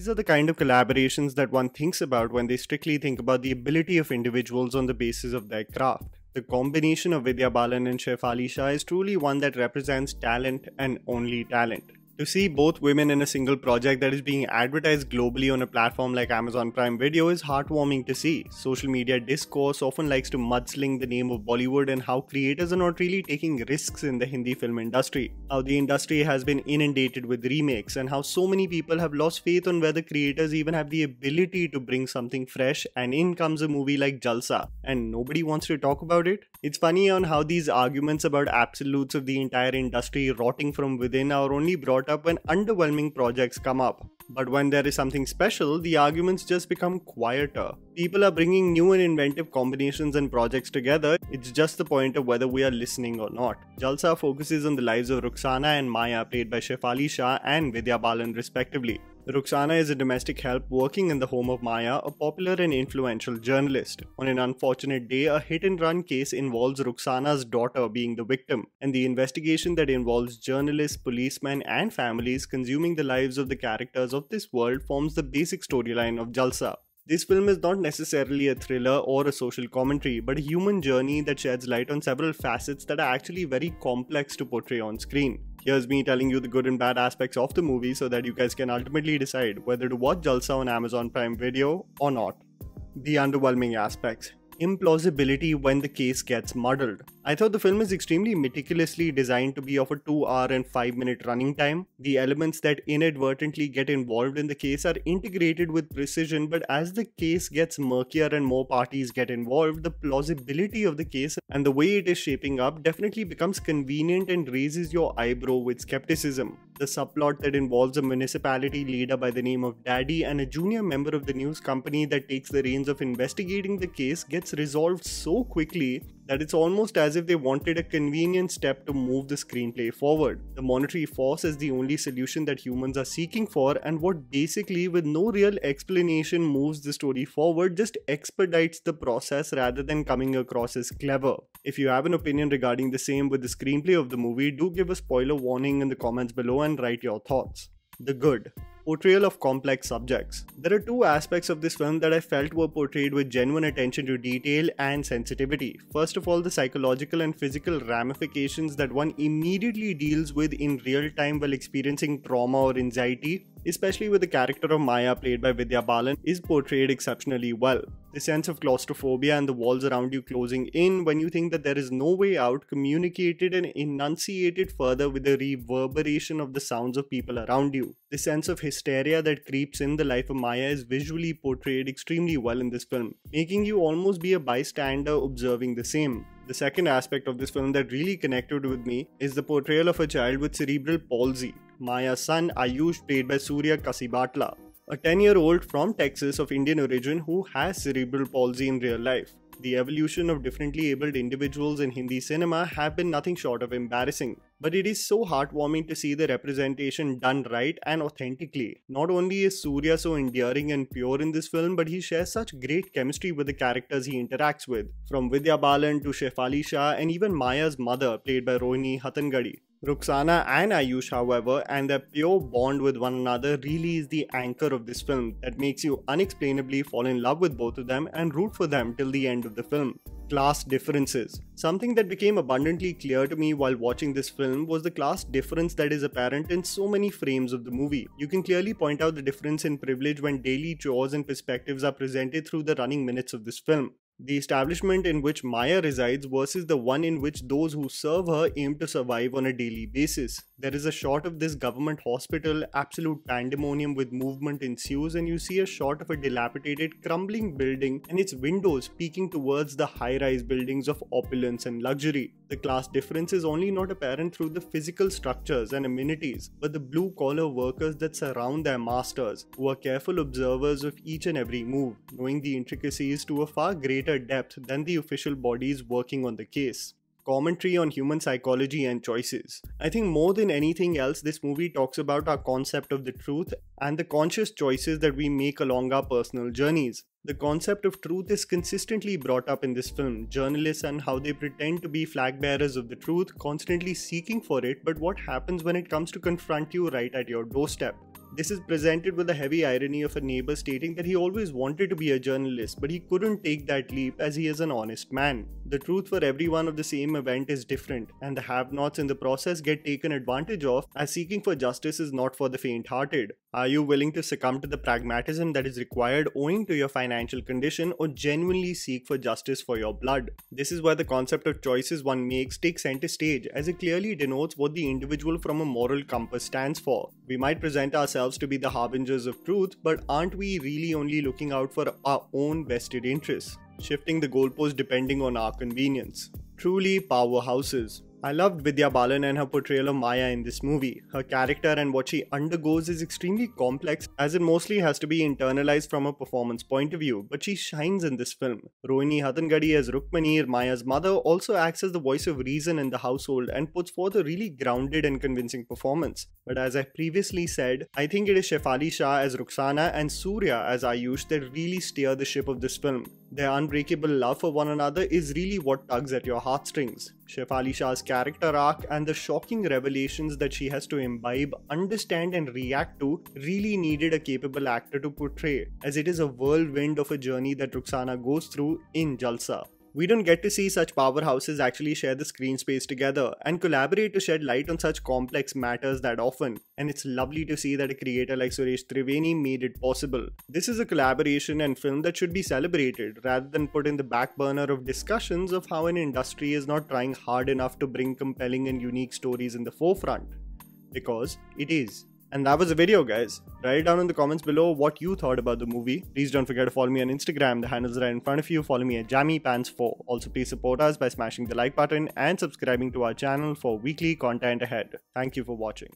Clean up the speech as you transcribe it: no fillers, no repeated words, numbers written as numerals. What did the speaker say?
These are the kind of collaborations that one thinks about when they strictly think about the ability of individuals on the basis of their craft. The combination of Vidya Balan and Shefali Shah is truly one that represents talent and only talent. To see both women in a single project that is being advertised globally on a platform like Amazon Prime Video is heartwarming to see. Social media discourse often likes to mudsling the name of Bollywood and how creators are not really taking risks in the Hindi film industry. How the industry has been inundated with remakes and how so many people have lost faith on whether creators even have the ability to bring something fresh, and in comes a movie like Jalsa and nobody wants to talk about it. It's funny on how these arguments about absolutes of the entire industry rotting from within are only brought up when underwhelming projects come up. But when there is something special, the arguments just become quieter. People are bringing new and inventive combinations and projects together. It's just the point of whether we are listening or not. Jalsa focuses on the lives of Rukhsana and Maya, played by Shefali Shah and Vidya Balan respectively. Rukhsana is a domestic help working in the home of Maya, a popular and influential journalist. On an unfortunate day, a hit-and-run case involves Rukhsana's daughter being the victim, and the investigation that involves journalists, policemen, and families consuming the lives of the characters of this world forms the basic storyline of Jalsa. This film is not necessarily a thriller or a social commentary, but a human journey that sheds light on several facets that are actually very complex to portray on screen. Here's me telling you the good and bad aspects of the movie so that you guys can ultimately decide whether to watch Jalsa on Amazon Prime Video or not. The underwhelming aspects. Implausibility when the case gets muddled. I thought the film is extremely meticulously designed to be of a 2-hour and 5-minute running time. The elements that inadvertently get involved in the case are integrated with precision, but as the case gets murkier and more parties get involved, the plausibility of the case and the way it is shaping up definitely becomes convenient and raises your eyebrow with skepticism. The subplot that involves a municipality leader by the name of Daddy and a junior member of the news company that takes the reins of investigating the case gets resolved so quickly that it's almost as if they wanted a convenient step to move the screenplay forward. The monetary force is the only solution that humans are seeking for, and what basically with no real explanation moves the story forward just expedites the process rather than coming across as clever. If you have an opinion regarding the same with the screenplay of the movie, do give a spoiler warning in the comments below and write your thoughts. The good. Portrayal of complex subjects. There are two aspects of this film that I felt were portrayed with genuine attention to detail and sensitivity. First of all, the psychological and physical ramifications that one immediately deals with in real time while experiencing trauma or anxiety, especially with the character of Maya played by Vidya Balan, is portrayed exceptionally well. The sense of claustrophobia and the walls around you closing in when you think that there is no way out, communicated and enunciated further with the reverberation of the sounds of people around you. The sense of hysteria that creeps in the life of Maya is visually portrayed extremely well in this film, making you almost be a bystander observing the same. The second aspect of this film that really connected with me is the portrayal of a child with cerebral palsy. Maya's son Ayush, played by Surya Kasibatla, a 10-year-old from Texas of Indian origin who has cerebral palsy in real life. The evolution of differently abled individuals in Hindi cinema have been nothing short of embarrassing. But it is so heartwarming to see the representation done right and authentically. Not only is Surya so endearing and pure in this film, but he shares such great chemistry with the characters he interacts with. From Vidya Balan to Shefali Shah and even Maya's mother, played by Rohini Hattangadi. Rukhsana and Ayush, however, and their pure bond with one another really is the anchor of this film that makes you unexplainably fall in love with both of them and root for them till the end of the film. Class differences. Something that became abundantly clear to me while watching this film was the class difference that is apparent in so many frames of the movie. You can clearly point out the difference in privilege when daily chores and perspectives are presented through the running minutes of this film. The establishment in which Maya resides versus the one in which those who serve her aim to survive on a daily basis. There is a shot of this government hospital, absolute pandemonium with movement ensues, and you see a shot of a dilapidated, crumbling building and its windows peeking towards the high-rise buildings of opulence and luxury. The class difference is only not apparent through the physical structures and amenities, but the blue-collar workers that surround their masters, who are careful observers of each and every move, knowing the intricacies to a far greater depth than the official bodies working on the case. Commentary on human psychology and choices. I think more than anything else, this movie talks about our concept of the truth and the conscious choices that we make along our personal journeys. The concept of truth is consistently brought up in this film. Journalists and how they pretend to be flag bearers of the truth, constantly seeking for it, but what happens when it comes to confront you right at your doorstep? This is presented with the heavy irony of a neighbor stating that he always wanted to be a journalist, but he couldn't take that leap as he is an honest man. The truth for everyone of the same event is different, and the have-nots in the process get taken advantage of, as seeking for justice is not for the faint-hearted. Are you willing to succumb to the pragmatism that is required owing to your financial condition, or genuinely seek for justice for your blood? This is where the concept of choices one makes takes center stage, as it clearly denotes what the individual from a moral compass stands for. We might present ourselves to be the harbingers of truth, but aren't we really only looking out for our own vested interests, shifting the goalpost depending on our convenience? Truly powerhouses. I loved Vidya Balan and her portrayal of Maya in this movie. Her character and what she undergoes is extremely complex, as it mostly has to be internalized from a performance point of view, but she shines in this film. Rohini Hattangadi as Rukmani, Maya's mother, also acts as the voice of reason in the household and puts forth a really grounded and convincing performance. But as I previously said, I think it is Shefali Shah as Ruxana and Surya as Ayush that really steer the ship of this film. Their unbreakable love for one another is really what tugs at your heartstrings. Shefali Shah's character arc and the shocking revelations that she has to imbibe, understand and react to really needed a capable actor to portray, as it is a whirlwind of a journey that Ruxana goes through in Jalsa. We don't get to see such powerhouses actually share the screen space together and collaborate to shed light on such complex matters that often, and it's lovely to see that a creator like Suresh Triveni made it possible. This is a collaboration and film that should be celebrated rather than put in the back burner of discussions of how an industry is not trying hard enough to bring compelling and unique stories in the forefront. Because it is. And that was the video, guys. Write down in the comments below what you thought about the movie. Please don't forget to follow me on Instagram. The handles are right in front of you. Follow me at JammyPants4. Also, please support us by smashing the like button and subscribing to our channel for weekly content ahead. Thank you for watching.